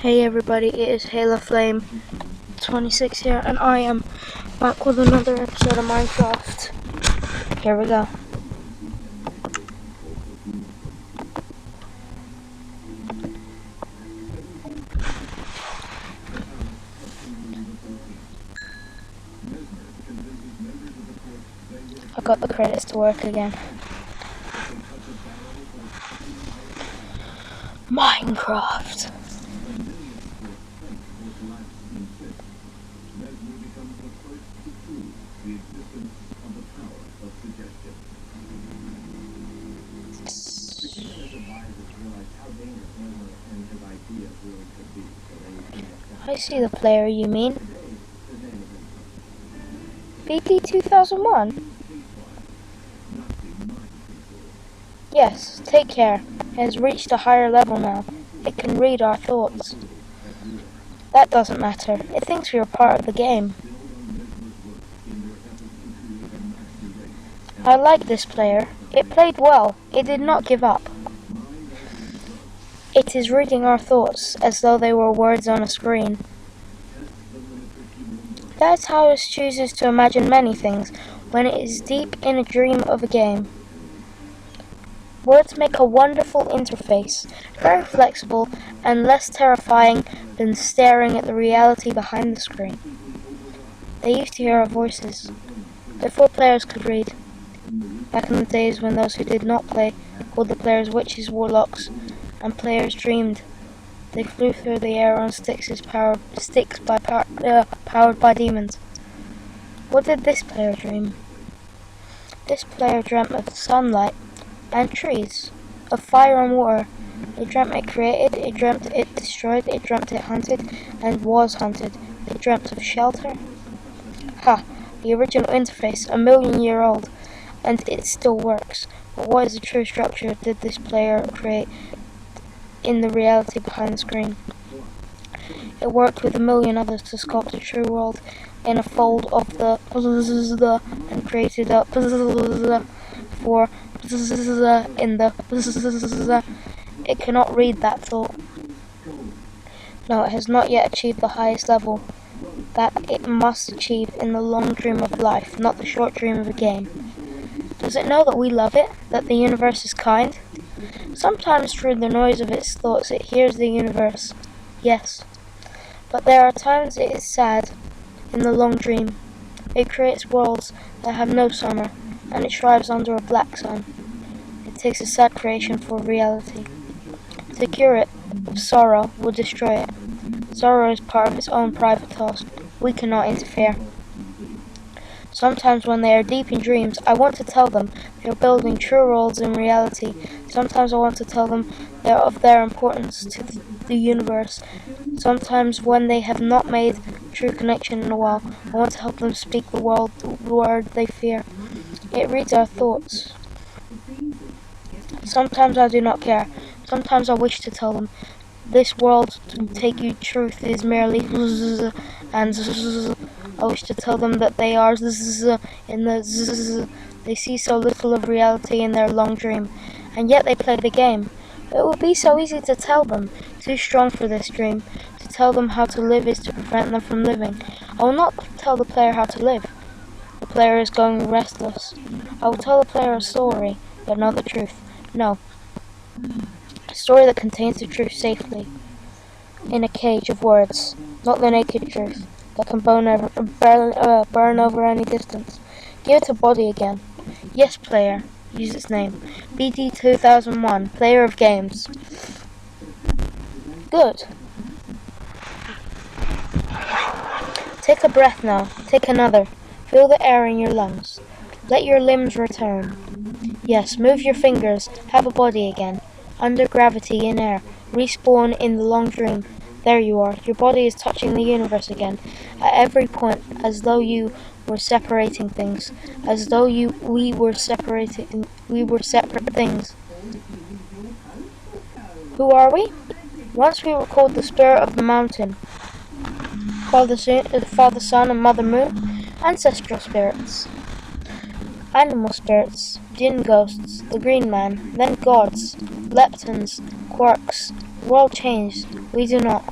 Hey everybody, it is Halo Flame 26 here, and I am back with another episode of Minecraft. Here we go. I got the credits to work again. Minecraft. I see the player you mean. BT 2001? Yes, take care. It has reached a higher level now. It can read our thoughts. That doesn't matter. It thinks we are part of the game. I like this player. It played well. It did not give up. It is reading our thoughts as though they were words on a screen. That is how it chooses to imagine many things when it is deep in a dream of a game. Words make a wonderful interface, very flexible and less terrifying than staring at the reality behind the screen. They used to hear our voices, before players could read. Back in the days when those who did not play called the players witches, warlocks, and players dreamed. They flew through the air on powered by demons. What did this player dream? This player dreamt of sunlight and trees, of fire and water. It dreamt it created, it dreamt it destroyed, it dreamt it hunted and was hunted. It dreamt of shelter. Ha! The original interface, 1,000,000 years old, and it still works. But what is the true structure did this player create in the reality behind the screen? It worked with 1,000,000 others to sculpt a true world in a fold of the and created a for in the it cannot read that thought. No, it has not yet achieved the highest level that it must achieve in the long dream of life, not the short dream of a game. Does it know that we love it, that the universe is kind? Sometimes through the noise of its thoughts it hears the universe, yes. But there are times it is sad, in the long dream. It creates worlds that have no summer, and it thrives under a black sun. It takes a sad creation for reality. To cure it, sorrow will destroy it. Sorrow is part of its own private task. We cannot interfere. Sometimes when they are deep in dreams, I want to tell them they are building true worlds in reality. Sometimes I want to tell them of their importance to the universe. Sometimes when they have not made true connection in a while, I want to help them speak the word they fear. It reads our thoughts. Sometimes I do not care. Sometimes I wish to tell them, this world to take you truth is merely and I wish to tell them that they are in the they see so little of reality in their long dream, and yet they play the game. It would be so easy to tell them, too strong for this dream. To tell them how to live is to prevent them from living. I will not tell the player how to live. The player is going restless. I will tell the player a story, but not the truth. No. A story that contains the truth safely. In a cage of words, not the naked truth that can burn over any distance. Give it a body again. Yes, player. Use its name. BT 2001, player of games. Good. Take a breath now. Take another. Feel the air in your lungs. Let your limbs return. Yes, move your fingers. Have a body again. Under gravity in air. Respawn in the long dream. There you are. Your body is touching the universe again. At every point, as though you were separating things. As though we were separate things. Who are we? Once we were called the spirit of the mountain. Father, Son, and Mother Moon. Ancestral spirits. Animal spirits. Jinn ghosts. The Green Man. Then gods. Leptons. Quarks. The world changed. We do not.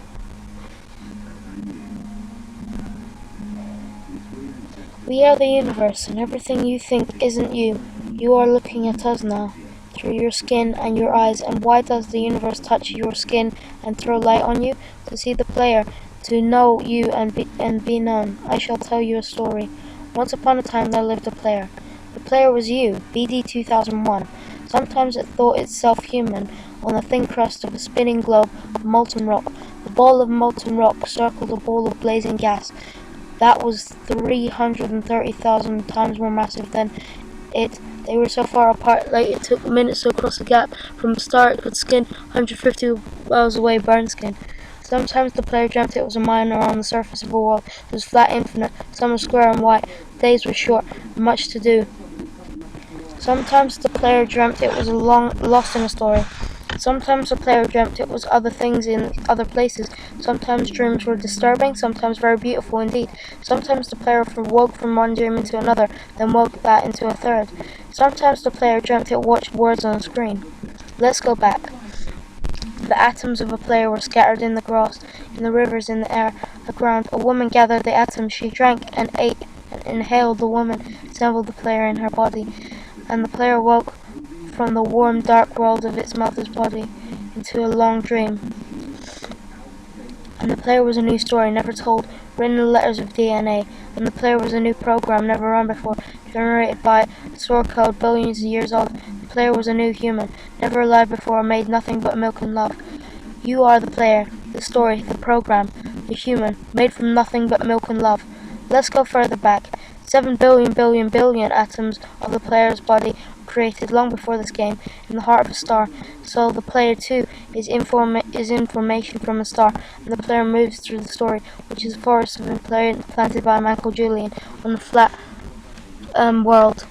We are the universe, and everything you think isn't you. You are looking at us now, through your skin and your eyes. And why does the universe touch your skin and throw light on you? To see the player, to know you and be known. I shall tell you a story. Once upon a time there lived a player. The player was you, BD 2001. Sometimes it thought itself human, on the thin crust of a spinning globe of molten rock. The ball of molten rock circled a ball of blazing gas that was 330,000 times more massive than it. They were so far apart, like it took minutes to cross the gap. From the start, it could skin 150 miles away, burn skin. Sometimes the player dreamt it was a miner on the surface of a world. It was flat, infinite. Some were square and white. Days were short, much to do. Sometimes the player dreamt it was lost in a story. Sometimes the player dreamt it was other things in other places. Sometimes dreams were disturbing, sometimes very beautiful indeed. Sometimes the player woke from one dream into another, then woke that into a third. Sometimes the player dreamt it watched words on a screen. Let's go back. The atoms of a player were scattered in the grass, in the rivers, in the air, the ground. A woman gathered the atoms. She drank and ate and inhaled. The woman assembled the player in her body, and the player woke from the warm, dark world of its mother's body into a long dream. And the player was a new story, never told, written in letters of DNA. And the player was a new program, never run before, generated by a source code billions of years old. The player was a new human, never alive before, made nothing but milk and love. You are the player, the story, the program, the human, made from nothing but milk and love. Let's go further back. 7 billion atoms of the player's body created long before this game, in the heart of a star. So the player too is information from a star, and the player moves through the story, which is a forest of planted by a man called Julian on the flat world.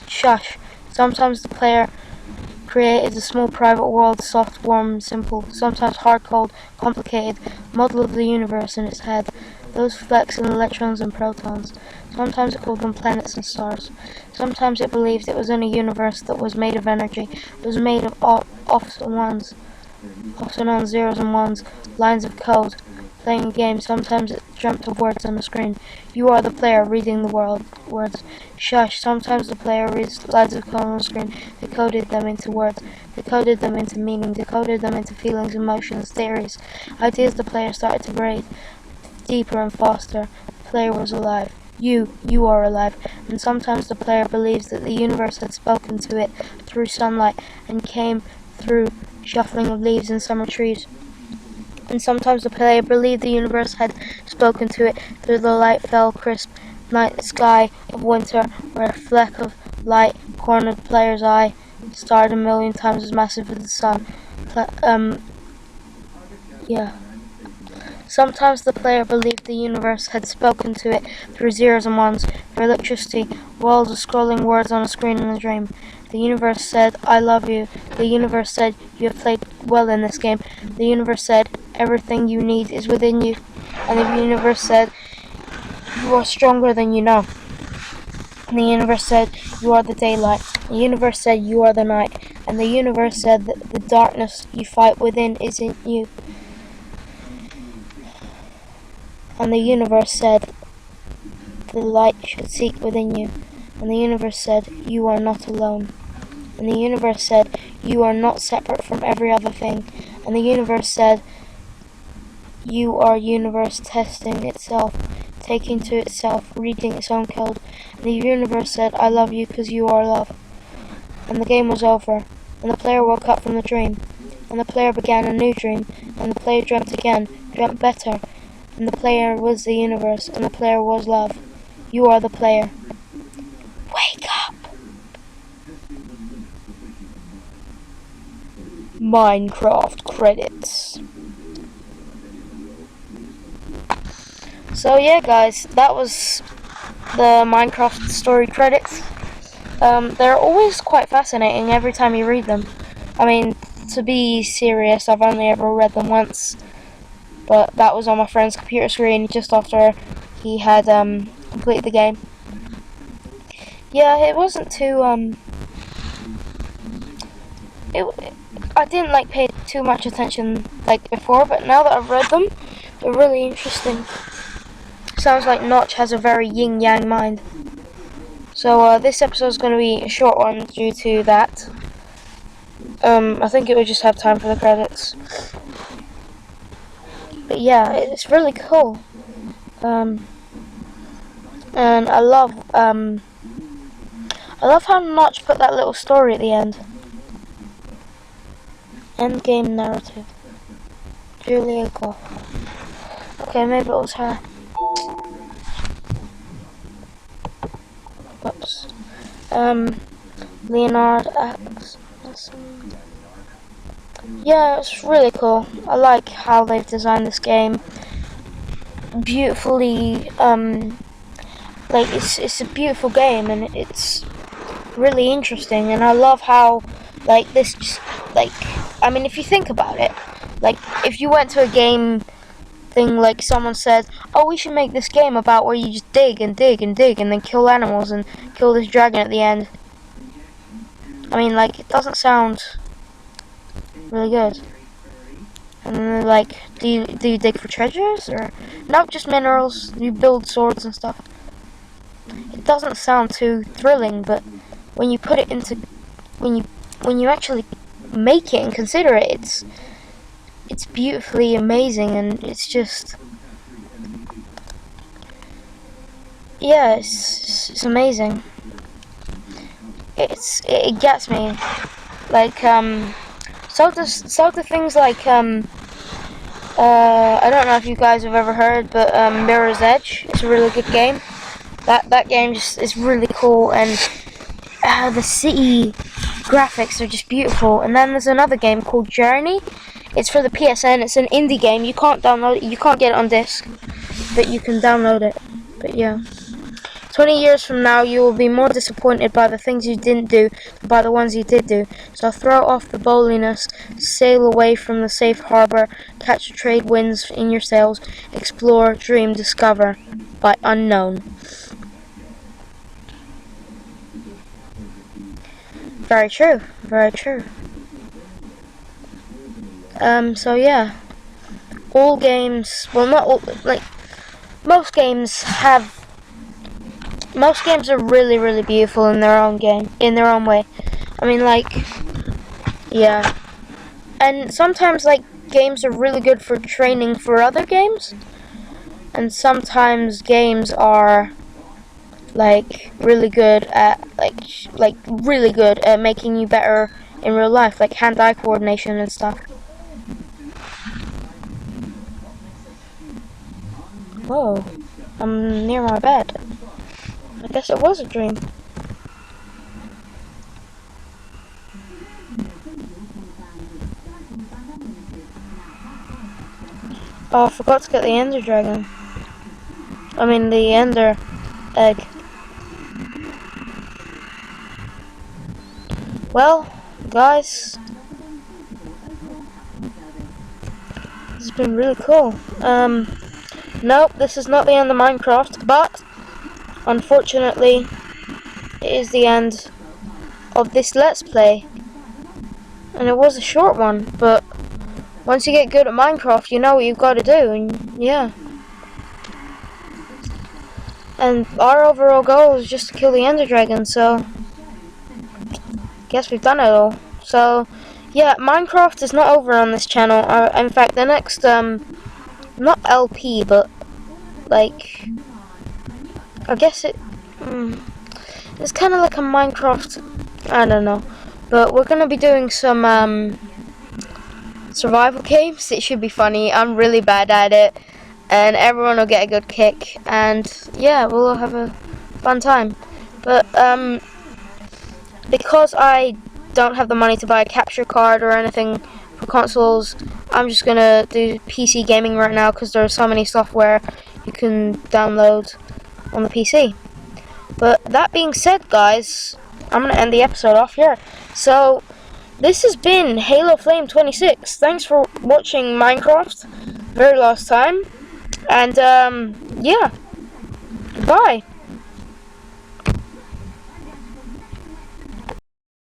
Shush. Sometimes the player created a small private world, soft, warm, simple, sometimes hard, cold, complicated, model of the universe in its head. Those flecks and electrons and protons. Sometimes it called them planets and stars. Sometimes it believed it was in a universe that was made of energy. It was made of offs and ones, zeros and ones, lines of code, playing a game. Sometimes it dreamt of words on the screen. You are the player reading the words. Shush. Sometimes the player reads lines of code on the screen, decoded them into words, decoded them into meaning, decoded them into feelings, emotions, theories, ideas. The player started to breathe deeper and faster. The player was alive. You are alive. And sometimes the player believes that the universe had spoken to it through sunlight and came through shuffling of leaves in summer trees. And sometimes the player believed the universe had spoken to it through the light fell crisp night sky of winter, where a fleck of light cornered the player's eye, starred 1,000,000 times as massive as the sun. Sometimes the player believed the universe had spoken to it through zeros and ones, through electricity, walls of scrolling words on a screen in a dream. The universe said, I love you. The universe said, you have played well in this game. The universe said, everything you need is within you. And the universe said, you are stronger than you know. And the universe said, you are the daylight. The universe said, you are the night. And the universe said that the darkness you fight within isn't you. And the universe said, the light should seek within you. And the universe said, you are not alone. And the universe said, you are not separate from every other thing. And the universe said, you are universe testing itself, taking to itself, reading its own code. And the universe said, I love you because you are love. And the game was over. And the player woke up from the dream. And the player began a new dream. And the player dreamt again, dreamt better. And the player was the universe, and the player was love. You are the player. Wake up! Minecraft credits. So yeah guys, that was the Minecraft story credits. They're always quite fascinating every time you read them. I mean, to be serious, I've only ever read them once. But that was on my friend's computer screen just after he had completed the game. Yeah, it wasn't too I didn't pay too much attention before, but now that I've read them, they're really interesting. Sounds like Notch has a very yin-yang mind. So this episode is going to be a short one due to that. I think it would just have time for the credits. But yeah, it's really cool. And I love how Notch put that little story at the end. End game narrative. Julia Goff. Okay, maybe it was her. Whoops. Leonard X. Yeah, it's really cool. I like how they've designed this game. Beautifully, like it's a beautiful game, and it's really interesting. And I love how, like, this just, like, I mean, if you think about it, like, if you went to a game thing, like someone said, oh, we should make this game about where you just dig and dig and dig and then kill animals and kill this dragon at the end. I mean, like, it doesn't sound really good. And then, like, do you dig for treasures, or not just minerals? You build swords and stuff. It doesn't sound too thrilling, but when you put it into, when you actually make it and consider it, it's beautifully amazing, and it's just, yeah, it's amazing. It gets me, like, so do things like, I don't know if you guys have ever heard, but Mirror's Edge is a really good game. That game just is really cool, and the city graphics are just beautiful. And then there's another game called Journey. It's for the PSN. It's an indie game. You can't download it. You can't get it on disc, but you can download it. But yeah. 20 years from now, you will be more disappointed by the things you didn't do than by the ones you did do. So throw off the bowliness, sail away from the safe harbor, catch the trade winds in your sails, explore, dream, discover. By Unknown. Very true. Very true. So yeah. All games, well, not all, like, most games are really, really beautiful in their own way. I mean, like, yeah. And sometimes, like, games are really good for training for other games. And sometimes games are, like, really good at, like really good at making you better in real life, like hand-eye coordination and stuff. Whoa, I'm near my bed. I guess it was a dream. Oh, I forgot to get the Ender Dragon. I mean, the Ender Egg. Well, guys, this has been really cool. Nope, this is not the end of Minecraft, but unfortunately, it is the end of this Let's Play. And it was a short one, but once you get good at Minecraft, you know what you've got to do, and yeah. And our overall goal is just to kill the Ender Dragon, so guess we've done it all. So yeah, Minecraft is not over on this channel. In fact, the next not LP, but like, I guess it's kind of like a Minecraft, I don't know, but we're gonna be doing some survival games. It should be funny. I'm really bad at it, and everyone will get a good kick, and yeah, we'll all have a fun time. But because I don't have the money to buy a capture card or anything for consoles, I'm just gonna do PC gaming right now, because there's so many software you can download on the PC. But that being said, guys, I'm gonna end the episode off here. So this has been Halo Flame 26. Thanks for watching Minecraft. Very last time. And yeah, goodbye.